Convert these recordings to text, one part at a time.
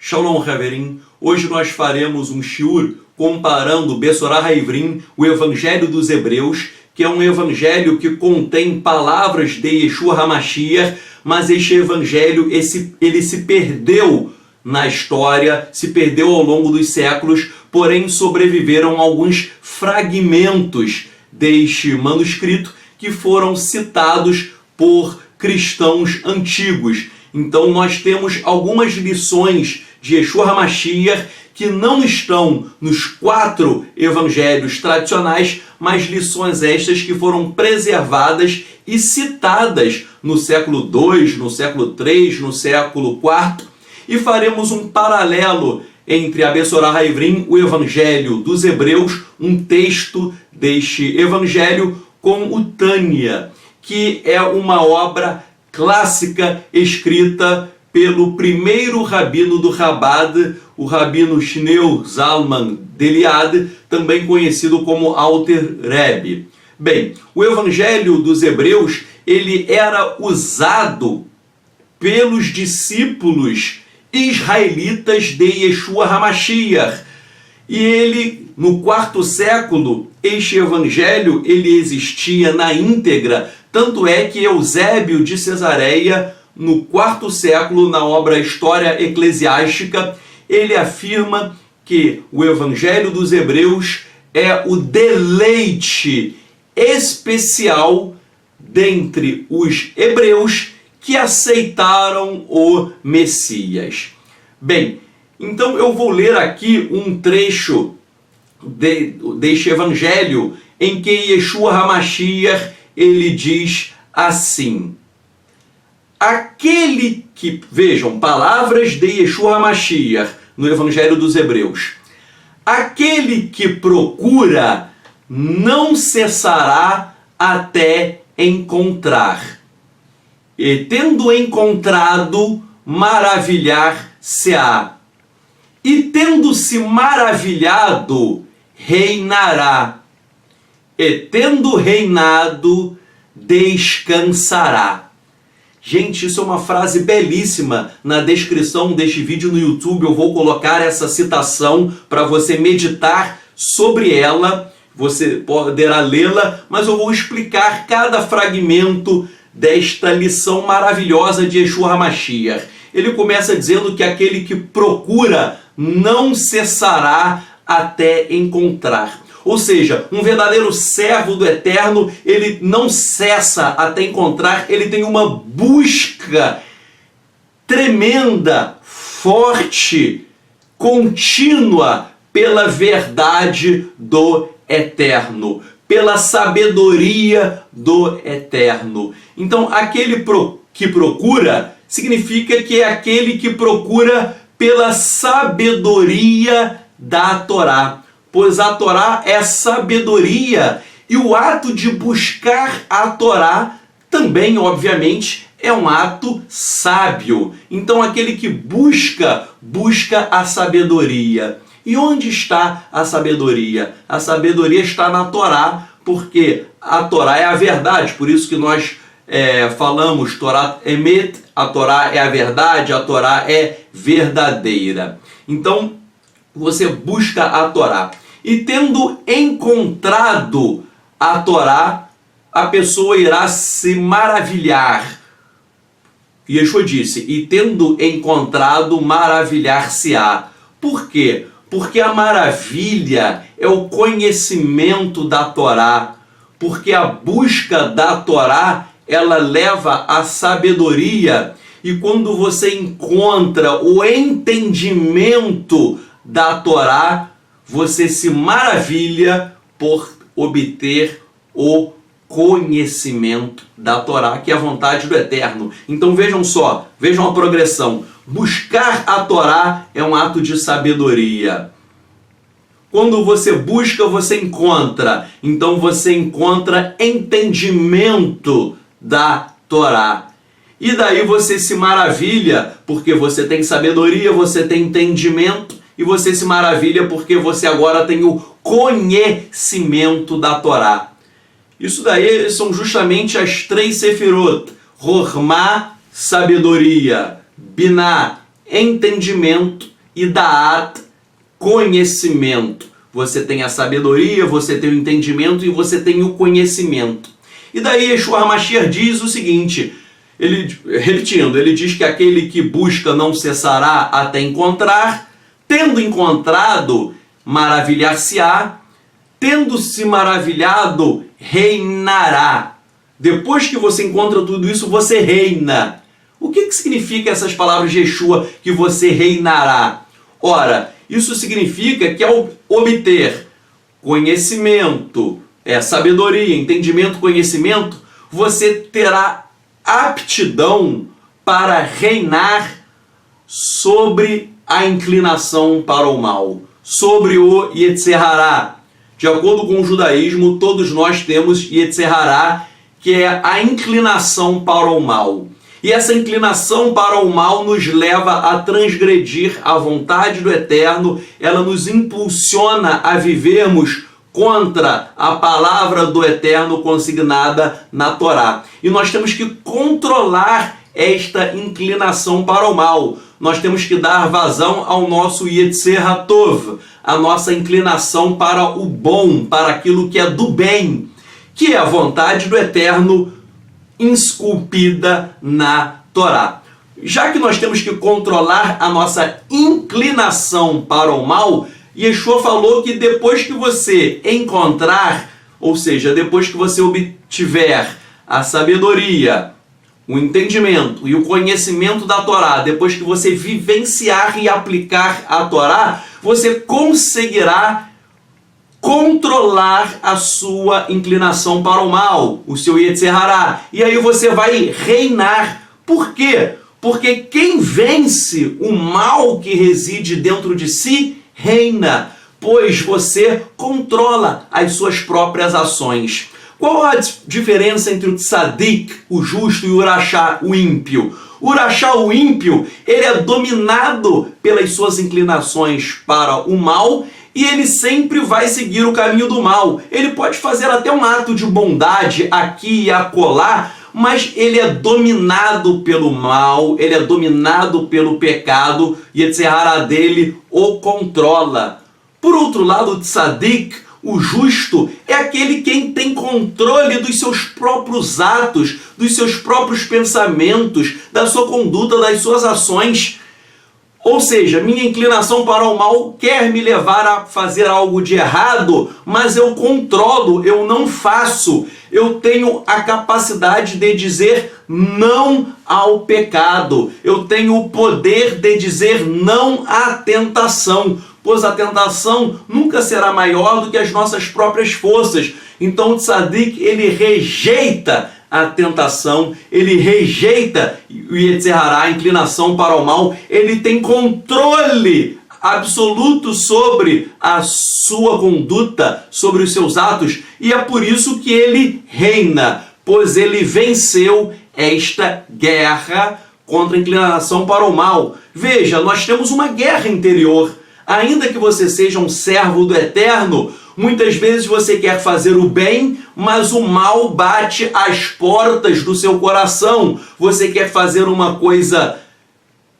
Shalom Haverim, hoje nós faremos um shiur comparando Besorah Haivrim, o Evangelho dos Hebreus, que é um evangelho que contém palavras de Yeshua HaMashiach, mas este evangelho ele se perdeu na história, se perdeu ao longo dos séculos, porém sobreviveram alguns fragmentos deste manuscrito que foram citados por cristãos antigos. Então nós temos algumas lições de Yeshua HaMashiach que não estão nos 4 evangelhos tradicionais, mas lições estas que foram preservadas e citadas no século II, no século III, no século IV, e faremos um paralelo entre a Besorah Haivrim, o Evangelho dos Hebreus, um texto deste evangelho, com o Tânia, que é uma obra clássica escrita pelo primeiro rabino do Chabad, o rabino Shneur Zalman Deliad, também conhecido como Alter Rebbe. Bem, o Evangelho dos Hebreus ele era usado pelos discípulos israelitas de Yeshua HaMashiach. E ele, no 4º século, este evangelho ele existia na íntegra, tanto é que Eusébio de Cesareia, no 4º século, na obra História Eclesiástica, ele afirma que o Evangelho dos Hebreus é o deleite especial dentre os hebreus que aceitaram o Messias. Bem, então eu vou ler aqui um trecho deste Evangelho em que Yeshua HaMashiach ele diz assim: aquele que, vejam, palavras de Yeshua HaMashiach no Evangelho dos Hebreus, aquele que procura não cessará até encontrar, e tendo encontrado, maravilhar-se-á, e tendo-se maravilhado, reinará, e tendo reinado, descansará. Gente, isso é uma frase belíssima. Na descrição deste vídeo no YouTube eu vou colocar essa citação para você meditar sobre ela. Você poderá lê-la, mas eu vou explicar cada fragmento desta lição maravilhosa de Yeshua HaMashiach. Ele começa dizendo que aquele que procura não cessará até encontrar. Ou seja, um verdadeiro servo do Eterno, ele não cessa até encontrar, ele tem uma busca tremenda, forte, contínua pela verdade do Eterno, pela sabedoria do Eterno. Então, aquele que procura significa que é aquele que procura pela sabedoria da Torá. Pois a Torá é sabedoria, e o ato de buscar a Torá também, obviamente, é um ato sábio. Então aquele que busca a sabedoria. E onde está a sabedoria? A sabedoria está na Torá, porque a Torá é a verdade, por isso que nós falamos Torá Emet, a Torá é a verdade, a Torá é verdadeira. Então você busca a Torá. E tendo encontrado a Torá, a pessoa irá se maravilhar. Yeshua disse, e tendo encontrado, maravilhar-se-á. Por quê? Porque a maravilha é o conhecimento da Torá. Porque a busca da Torá, ela leva à sabedoria. E quando você encontra o entendimento da Torá, você se maravilha por obter o conhecimento da Torá, que é a vontade do Eterno. Então vejam só, vejam a progressão. Buscar a Torá é um ato de sabedoria. Quando você busca, você encontra. Então você encontra entendimento da Torá. E daí você se maravilha, porque você tem sabedoria, você tem entendimento, e você se maravilha porque você agora tem o conhecimento da Torá. Isso daí são justamente as 3 sefirot: Rohma, sabedoria; Biná, entendimento; e da'at, conhecimento. Você tem a sabedoria, você tem o entendimento e você tem o conhecimento. E daí Yeshua HaMashiach diz o seguinte, repetindo, ele diz que aquele que busca não cessará até encontrar, tendo encontrado, maravilhar-se-á, tendo se maravilhado, reinará. Depois que você encontra tudo isso, você reina. O que significa essas palavras de Yeshua, que você reinará? Ora, isso significa que ao obter conhecimento, sabedoria, entendimento, conhecimento, você terá aptidão para reinar sobre a inclinação para o mal, sobre o Yetzer Hará. De acordo com o judaísmo, todos nós temos Yetzer Hará, que é a inclinação para o mal. E essa inclinação para o mal nos leva a transgredir a vontade do Eterno, ela nos impulsiona a vivermos contra a palavra do Eterno consignada na Torá. E nós temos que controlar esta inclinação para o mal. Nós temos que dar vazão ao nosso Yetzer HaTov, a nossa inclinação para o bom, para aquilo que é do bem, que é a vontade do Eterno esculpida na Torá. Já que nós temos que controlar a nossa inclinação para o mal, Yeshua falou que depois que você encontrar, ou seja, depois que você obtiver a sabedoria, o entendimento e o conhecimento da Torá, depois que você vivenciar e aplicar a Torá, você conseguirá controlar a sua inclinação para o mal, o seu Yetzer Hará. E aí você vai reinar. Por quê? Porque quem vence o mal que reside dentro de si, reina, pois você controla as suas próprias ações. Qual a diferença entre o tzadik, o justo, e o urachá, o ímpio? O urachá, o ímpio, ele é dominado pelas suas inclinações para o mal e ele sempre vai seguir o caminho do mal. Ele pode fazer até um ato de bondade aqui e acolá, mas ele é dominado pelo mal, ele é dominado pelo pecado, e a Yetzer Hará dele o controla. Por outro lado, o tzadik, o justo, é aquele quem tem controle dos seus próprios atos, dos seus próprios pensamentos, da sua conduta, das suas ações. Ou seja, minha inclinação para o mal quer me levar a fazer algo de errado, mas eu controlo, eu não faço. Eu tenho a capacidade de dizer não ao pecado. Eu tenho o poder de dizer não à tentação, pois a tentação nunca será maior do que as nossas próprias forças. Então o tzadik, ele rejeita a tentação, ele rejeita o Yetzer Hará, a inclinação para o mal, ele tem controle absoluto sobre a sua conduta, sobre os seus atos, e é por isso que ele reina, pois ele venceu esta guerra contra a inclinação para o mal. Veja, nós temos uma guerra interior. Ainda que você seja um servo do Eterno, muitas vezes você quer fazer o bem, mas o mal bate às portas do seu coração. Você quer fazer uma coisa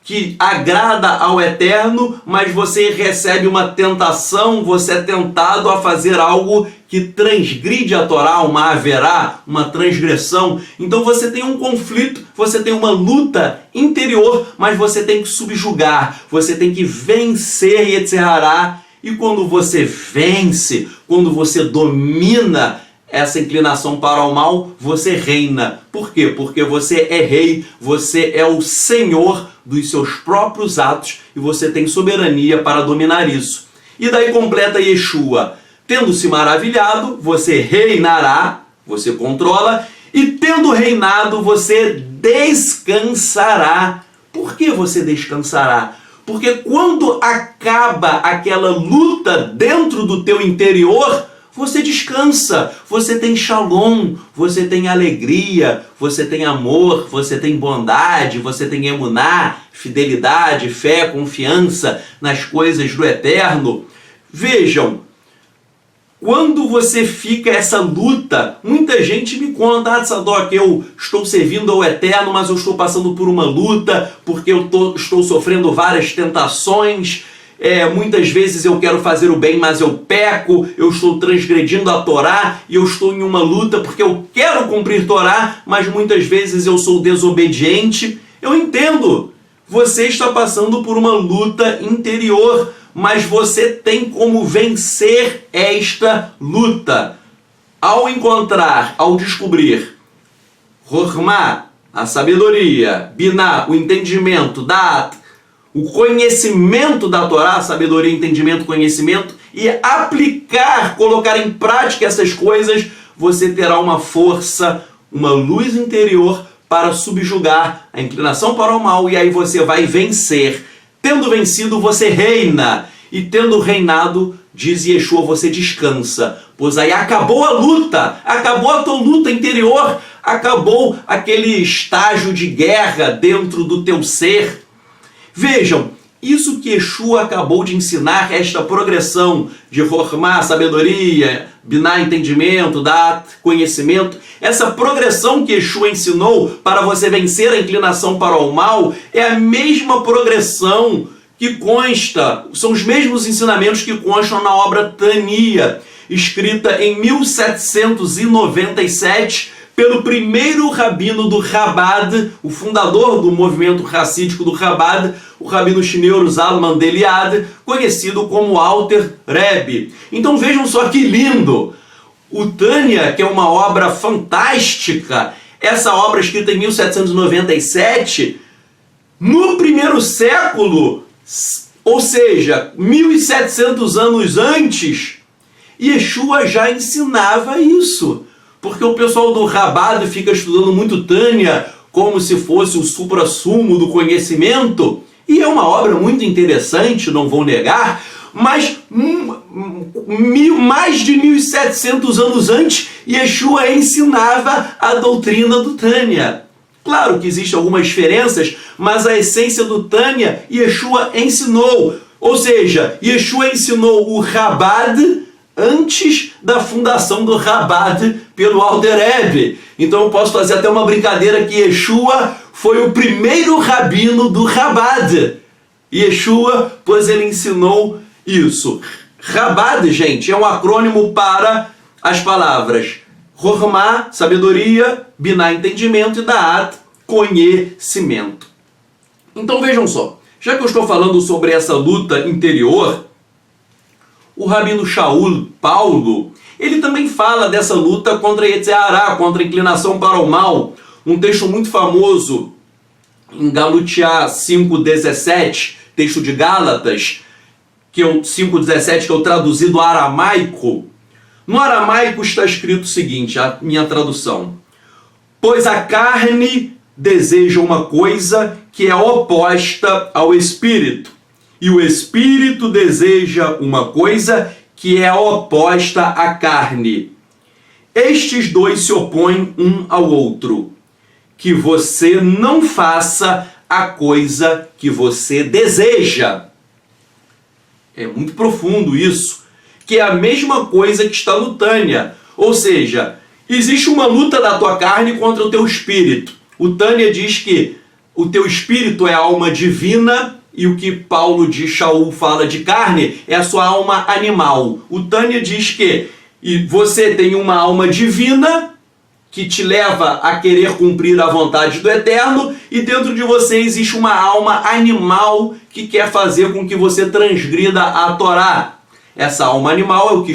que agrada ao Eterno, mas você recebe uma tentação, você é tentado a fazer algo que transgride a Torá, uma averá, uma transgressão. Então você tem um conflito, você tem uma luta interior, mas você tem que subjugar, você tem que vencer Yetzer Hará. E quando você vence, quando você domina essa inclinação para o mal, você reina. Por quê? Porque você é rei, você é o senhor dos seus próprios atos e você tem soberania para dominar isso. E daí completa Yeshua: tendo se maravilhado, você reinará, você controla, e tendo reinado, você descansará. Por que você descansará? Porque quando acaba aquela luta dentro do teu interior, você descansa, você tem shalom, você tem alegria, você tem amor, você tem bondade, você tem emuná, fidelidade, fé, confiança nas coisas do Eterno. Vejam, quando você fica essa luta, muita gente me conta, Tzadok, eu estou servindo ao Eterno, mas eu estou passando por uma luta, porque eu estou sofrendo várias tentações, muitas vezes eu quero fazer o bem, mas eu peco, eu estou transgredindo a Torá, e eu estou em uma luta porque eu quero cumprir Torá, mas muitas vezes eu sou desobediente. Eu entendo, você está passando por uma luta interior, mas você tem como vencer esta luta. Ao descobrir Chokhmah, a sabedoria, Binah, o entendimento, Da'at, o conhecimento da Torá, sabedoria, entendimento, conhecimento, e aplicar, colocar em prática essas coisas, você terá uma força, uma luz interior para subjugar a inclinação para o mal, e aí você vai vencer. Tendo vencido, você reina. E tendo reinado, diz Yeshua, você descansa. Pois aí acabou a luta, acabou a tua luta interior, acabou aquele estágio de guerra dentro do teu ser. Vejam, isso que Yeshua acabou de ensinar, esta progressão de Chokhmah, sabedoria, Binah, entendimento, Da'at, conhecimento, essa progressão que Yeshua ensinou para você vencer a inclinação para o mal, é a mesma progressão que consta, são os mesmos ensinamentos que constam na obra Tania, escrita em 1797 pelo primeiro rabino do Chabad, o fundador do movimento racídico do Chabad, o rabino chinês Zalman de Liad, conhecido como Alter Rebbe. Então vejam só que lindo! O Tânia, que é uma obra fantástica, essa obra escrita em 1797, no primeiro século, ou seja, 1700 anos antes, Yeshua já ensinava isso. Porque o pessoal do Chabad fica estudando muito Tânia como se fosse o suprassumo do conhecimento, e é uma obra muito interessante, não vou negar, mas mais de 1700 anos antes, Yeshua ensinava a doutrina do Tânia. Claro que existem algumas diferenças, mas a essência do Tânia, Yeshua ensinou. Ou seja, Yeshua ensinou o Chabad antes da fundação do Chabad pelo Alter Rebbe. Então eu posso fazer até uma brincadeira que Yeshua foi o primeiro rabino do Chabad. Yeshua, pois ele ensinou isso. Chabad, gente, é um acrônimo para as palavras Chokhmah, sabedoria, Binah, entendimento, e Da'at, conhecimento. Então vejam só, já que eu estou falando sobre essa luta interior, o rabino Shaul, Paulo, ele também fala dessa luta contra Yetzer Hará, contra a inclinação para o mal. Um texto muito famoso em Galutiá 5,17, texto de Gálatas, que é o 5,17, que é o traduzido aramaico. No aramaico está escrito o seguinte, a minha tradução: pois a carne deseja uma coisa que é oposta ao espírito, e o espírito deseja uma coisa que é oposta à carne. Estes dois se opõem um ao outro, que você não faça a coisa que você deseja. É muito profundo isso, que é a mesma coisa que está no Tânia. Ou seja, existe uma luta da tua carne contra o teu espírito. O Tânia diz que o teu espírito é a alma divina, e o que Paulo de Shaul fala de carne é a sua alma animal. O Tânia diz que você tem uma alma divina que te leva a querer cumprir a vontade do Eterno, e dentro de você existe uma alma animal que quer fazer com que você transgrida a Torá. Essa alma animal é o que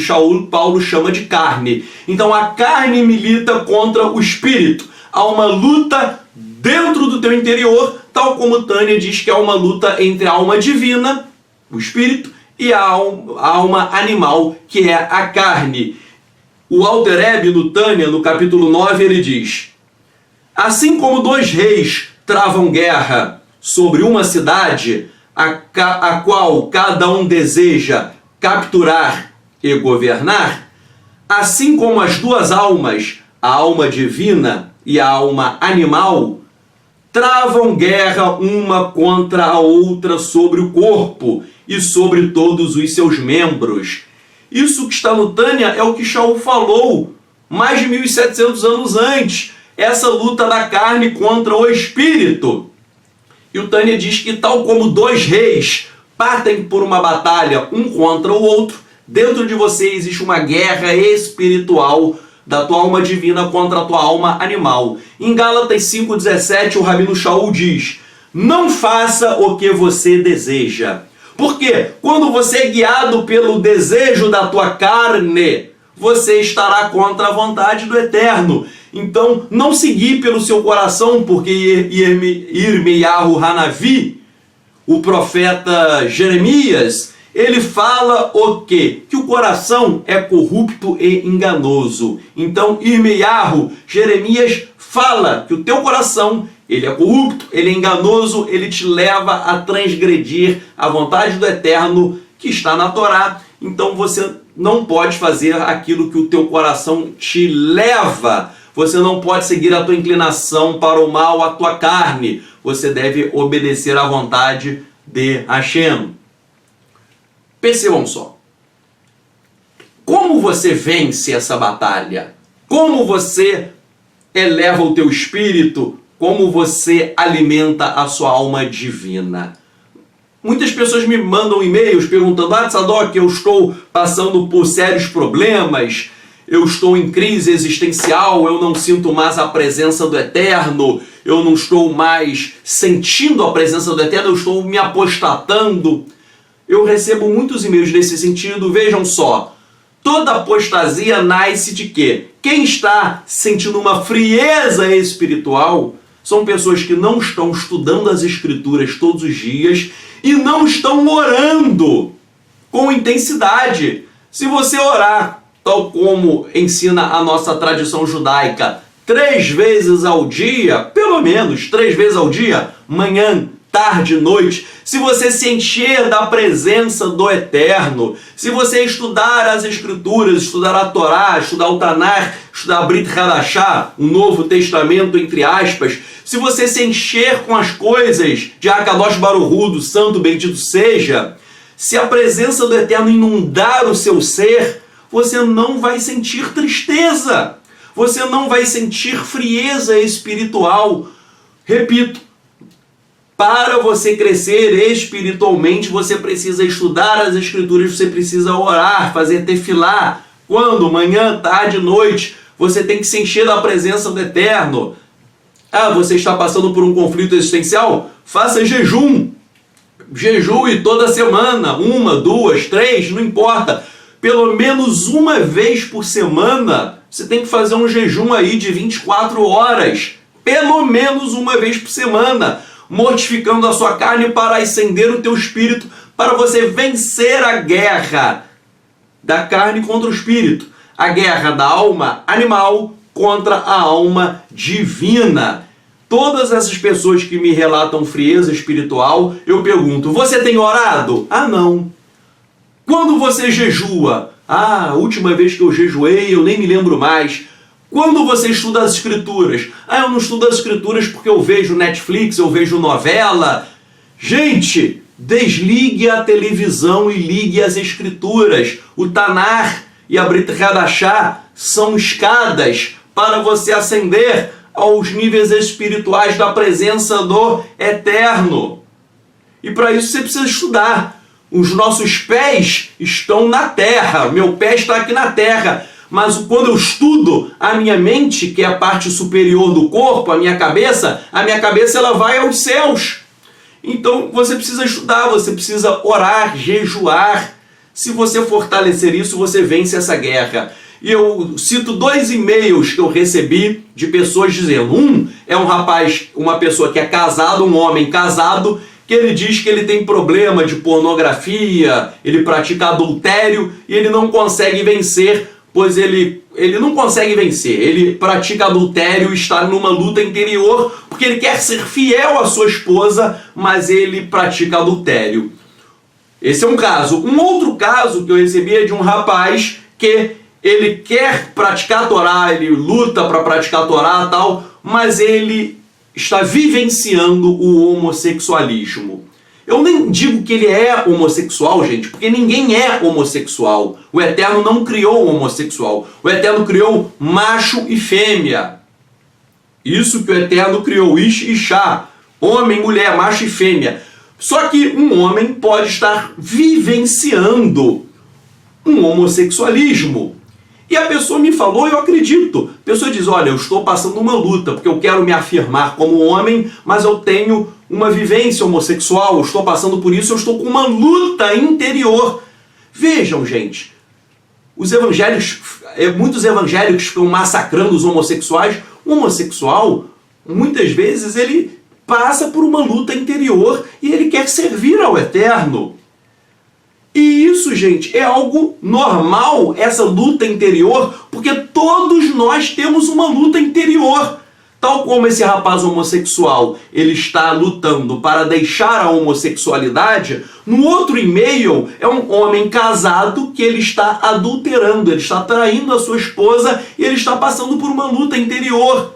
Paulo chama de carne. Então a carne milita contra o espírito. Há uma luta dentro do teu interior, tal como Tânia diz que há uma luta entre a alma divina, o espírito, e a alma animal, que é a carne. O Alter Rebbe, no Tânia, no capítulo 9, ele diz: assim como dois reis travam guerra sobre uma cidade, a qual cada um deseja capturar e governar, assim como as duas almas, a alma divina e a alma animal, travam guerra uma contra a outra sobre o corpo e sobre todos os seus membros. Isso que está no Tânia é o que Shaul falou mais de 1.700 anos antes. Essa luta da carne contra o espírito. E o Tânia diz que tal como dois reis partem por uma batalha um contra o outro, dentro de você existe uma guerra espiritual da tua alma divina contra a tua alma animal. Em Gálatas 5,17 o Rabino Shaul diz: não faça o que você deseja. Porque quando você é guiado pelo desejo da tua carne, você estará contra a vontade do Eterno. Então, não se guie pelo seu coração, porque Irmeiahu Hanavi, o profeta Jeremias, ele fala o quê? Que o coração é corrupto e enganoso. Então, Irmeiahu, Jeremias, fala que o teu coração, ele é corrupto, ele é enganoso, ele te leva a transgredir a vontade do Eterno que está na Torá. Então, você não pode fazer aquilo que o teu coração te leva. Você não pode seguir a tua inclinação para o mal, a tua carne. Você deve obedecer à vontade de Hashem. Percebam só. Como você vence essa batalha? Como você eleva o teu espírito? Como você alimenta a sua alma divina? Muitas pessoas me mandam e-mails perguntando: Tzadok, eu estou passando por sérios problemas, eu estou em crise existencial, eu não sinto mais a presença do Eterno, eu não estou mais sentindo a presença do Eterno, eu estou me apostatando. Eu recebo muitos e-mails nesse sentido. Vejam só, toda apostasia nasce de quê? Quem está sentindo uma frieza espiritual são pessoas que não estão estudando as Escrituras todos os dias e não estão orando com intensidade. Se você orar, tal como ensina a nossa tradição judaica, 3 vezes ao dia, pelo menos 3 vezes ao dia, manhã, tarde, noite, se você se encher da presença do Eterno, se você estudar as Escrituras, estudar a Torá, estudar o Tanar, estudar a Brit Hadashah, o Novo Testamento, entre aspas, se você se encher com as coisas de Akadosh Baruch Hu, do Santo Bendito seja, se a presença do Eterno inundar o seu ser, você não vai sentir tristeza, você não vai sentir frieza espiritual. Repito, para você crescer espiritualmente, você precisa estudar as Escrituras, você precisa orar, fazer tefilá. Quando? Manhã, tarde, noite. Você tem que se encher da presença do Eterno. Você está passando por um conflito existencial? Faça jejum. Jejue toda semana, 1, 2, 3, não importa. Pelo menos uma vez por semana, você tem que fazer um jejum aí de 24 horas. Pelo menos uma vez por semana. Mortificando a sua carne para acender o teu espírito, para você vencer a guerra da carne contra o espírito, a guerra da alma animal contra a alma divina. Todas essas pessoas que me relatam frieza espiritual, eu pergunto: você tem orado? Não. Quando você jejua? A última vez que eu jejuei, eu nem me lembro mais. Quando você estuda as Escrituras? Eu não estudo as Escrituras porque eu vejo Netflix, eu vejo novela. Gente, desligue a televisão e ligue as Escrituras. O Tanar e a Brit Hadashah são escadas para você ascender aos níveis espirituais da presença do Eterno. E para isso você precisa estudar. Os nossos pés estão na terra, meu pé está aqui na terra. Mas quando eu estudo a minha mente, que é a parte superior do corpo, a minha cabeça ela vai aos céus. Então você precisa estudar, você precisa orar, jejuar. Se você fortalecer isso, você vence essa guerra. E eu cito 2 e-mails que eu recebi de pessoas dizendo: um é um rapaz, uma pessoa que é casado, um homem casado, que ele diz que ele tem problema de pornografia, ele pratica adultério e ele não consegue vencer, pois ele não consegue vencer, ele pratica adultério, está numa luta interior, porque ele quer ser fiel à sua esposa, mas ele pratica adultério. Esse é um caso. Um outro caso que eu recebi é de um rapaz que ele quer praticar a Torá, ele luta para praticar a Torá e tal, mas ele está vivenciando o homossexualismo. Eu nem digo que ele é homossexual, gente, porque ninguém é homossexual. O Eterno não criou o homossexual. O Eterno criou macho e fêmea. Isso que o Eterno criou, Ish e Shá, homem, mulher, macho e fêmea. Só que um homem pode estar vivenciando um homossexualismo. E a pessoa me falou, eu acredito. A pessoa diz, olha, eu estou passando uma luta, porque eu quero me afirmar como homem, mas eu tenho uma vivência homossexual, eu estou passando por isso, eu estou com uma luta interior. Vejam, gente, os evangélicos, muitos evangélicos ficam massacrando os homossexuais. O homossexual, muitas vezes, ele passa por uma luta interior e ele quer servir ao Eterno. E isso, gente, é algo normal, essa luta interior, porque todos nós temos uma luta interior. Tal como esse rapaz homossexual, ele está lutando para deixar a homossexualidade, no outro e-mail é um homem casado que ele está adulterando, ele está traindo a sua esposa e ele está passando por uma luta interior.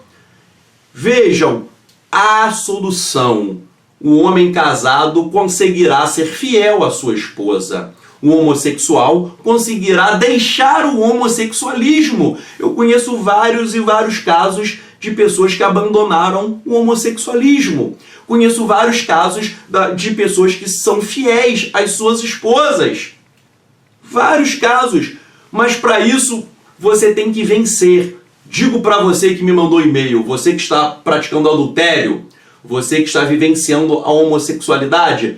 Vejam, a solução. O homem casado conseguirá ser fiel à sua esposa. O homossexual conseguirá deixar o homossexualismo. Eu conheço vários e vários casos de pessoas que abandonaram o homossexualismo. Conheço vários casos de pessoas que são fiéis às suas esposas. Vários casos. Mas para isso você tem que vencer. Digo para você que me mandou e-mail, você que está praticando adultério, você que está vivenciando a homossexualidade,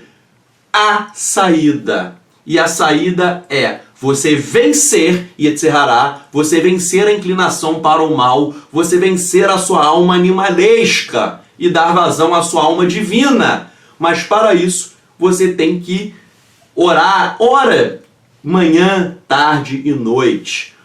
a saída. E a saída é você vencer Yetzirará, você vencer a inclinação para o mal, você vencer a sua alma animalesca e dar vazão à sua alma divina. Mas para isso, você tem que orar, ora, manhã, tarde e noite.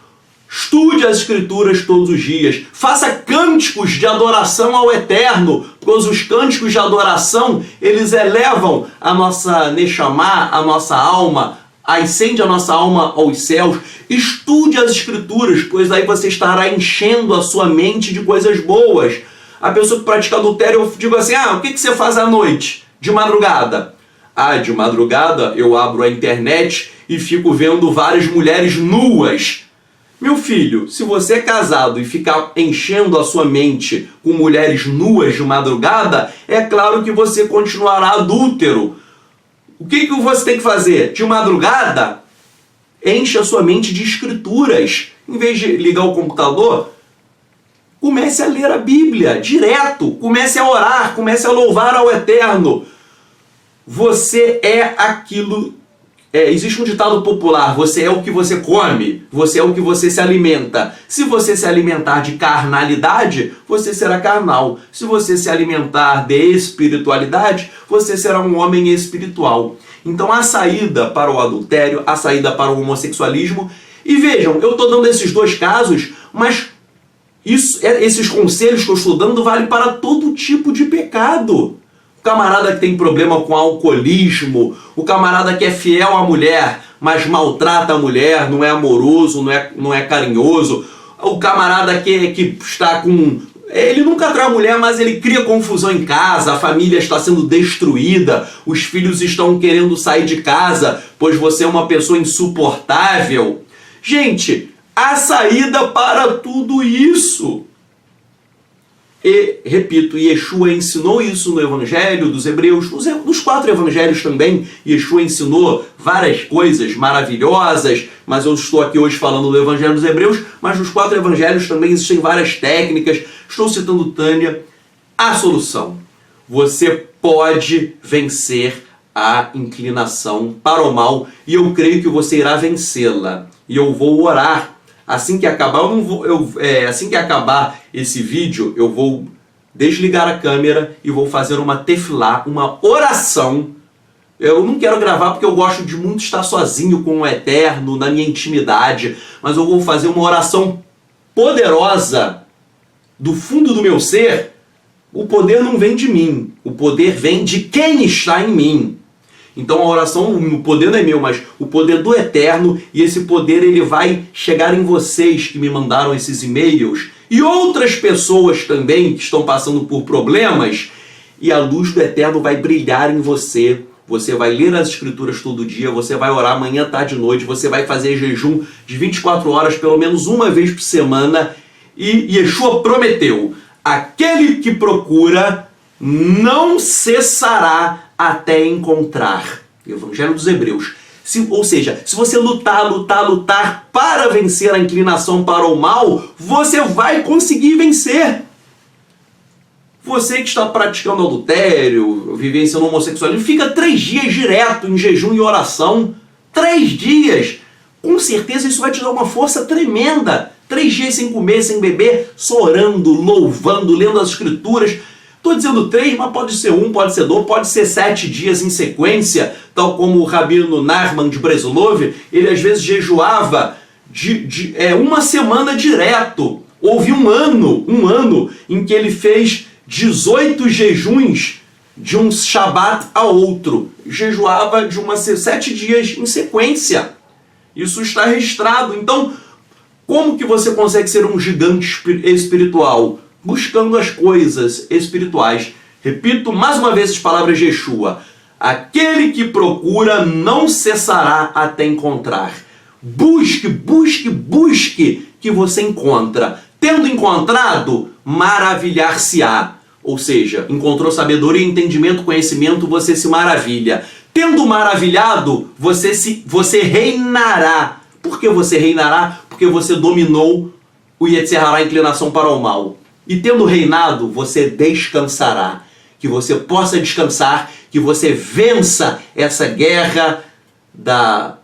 Estude as Escrituras todos os dias. Faça cânticos de adoração ao Eterno, pois os cânticos de adoração, eles elevam a nossa Neshama, a nossa alma, ascende a nossa alma aos céus. Estude as Escrituras, pois aí você estará enchendo a sua mente de coisas boas. A pessoa que pratica adultério, eu digo assim, o que você faz à noite? De madrugada? De madrugada eu abro a internet e fico vendo várias mulheres nuas. Meu filho, se você é casado e ficar enchendo a sua mente com mulheres nuas de madrugada, é claro que você continuará adúltero. O que você tem que fazer? De madrugada, enche a sua mente de escrituras. Em vez de ligar o computador, comece a ler a Bíblia direto. Comece a orar, comece a louvar ao Eterno. Você é aquilo... existe um ditado popular, você é o que você come, você é o que você se alimenta. Se você se alimentar de carnalidade, você será carnal. Se você se alimentar de espiritualidade, você será um homem espiritual. Então a saída para o adultério, a saída para o homossexualismo. E vejam, eu estou dando esses dois casos, mas esses conselhos que eu estou dando valem para todo tipo de pecado. O camarada que tem problema com alcoolismo, o camarada que é fiel à mulher, mas maltrata a mulher, não é amoroso, não é carinhoso, o camarada que está com... Ele nunca trai a mulher, mas ele cria confusão em casa, a família está sendo destruída, os filhos estão querendo sair de casa, pois você é uma pessoa insuportável. Gente, há saída para tudo isso. E, repito, Yeshua ensinou isso no Evangelho dos Hebreus, nos 4 Evangelhos também. Yeshua ensinou várias coisas maravilhosas, mas eu estou aqui hoje falando do Evangelho dos Hebreus, mas nos 4 Evangelhos também existem várias técnicas. Estou citando Tânia. A solução. Você pode vencer a inclinação para o mal e eu creio que você irá vencê-la. E eu vou orar. Assim que acabar, assim que acabar esse vídeo, eu vou desligar a câmera e vou fazer uma tefilá, uma oração. Eu não quero gravar porque eu gosto de muito estar sozinho com o Eterno, na minha intimidade, mas eu vou fazer uma oração poderosa do fundo do meu ser. O poder não vem de mim, o poder vem de quem está em mim. Então a oração, o poder não é meu, mas o poder do Eterno, e esse poder ele vai chegar em vocês que me mandaram esses e-mails e outras pessoas também que estão passando por problemas, e a luz do Eterno vai brilhar em você, Você vai ler as escrituras todo dia, você vai orar manhã, tarde e noite, você vai fazer jejum de 24 horas, pelo menos uma vez por semana. E Yeshua prometeu, aquele que procura não cessará até encontrar. Evangelho dos Hebreus. Ou seja, se você lutar para vencer a inclinação para o mal, você vai conseguir vencer. Você que está praticando adultério, vivenciando homossexualismo, fica 3 dias direto em jejum e oração. 3 dias. Com certeza isso vai te dar uma força tremenda. 3 dias sem comer, sem beber, só orando, louvando, lendo as escrituras. Estou dizendo 3, mas pode ser 1, pode ser 2, pode ser 7 dias em sequência, tal como o rabino Nachman de Breslov, ele às vezes jejuava uma semana direto. Houve um ano em que ele fez 18 jejuns de um Shabat a outro. Jejuava de 7 dias em sequência. Isso está registrado. Então, como que você consegue ser um gigante espiritual? Buscando as coisas espirituais. Repito mais uma vez as palavras de Yeshua. Aquele que procura não cessará até encontrar. Busque, busque, busque, que você encontra. Tendo encontrado, maravilhar-se-á. Ou seja, encontrou sabedoria, entendimento, conhecimento, você se maravilha. Tendo maravilhado, você reinará. Por que você reinará? Porque você dominou o Yetzer Hará, a inclinação para o mal. E tendo reinado, você descansará. Que você possa descansar, que você vença essa guerra da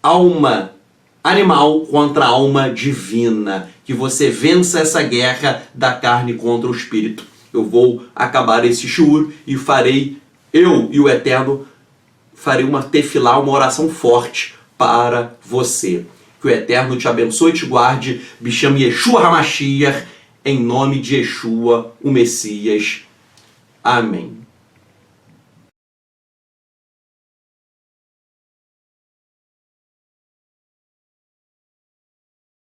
alma animal contra a alma divina. Que você vença essa guerra da carne contra o espírito. Eu vou acabar esse shiur e eu e o Eterno, farei uma tefilá, uma oração forte para você. Que o Eterno te abençoe e te guarde. Me chame Yeshua HaMashiach, em nome de Yeshua, o Messias. Amém.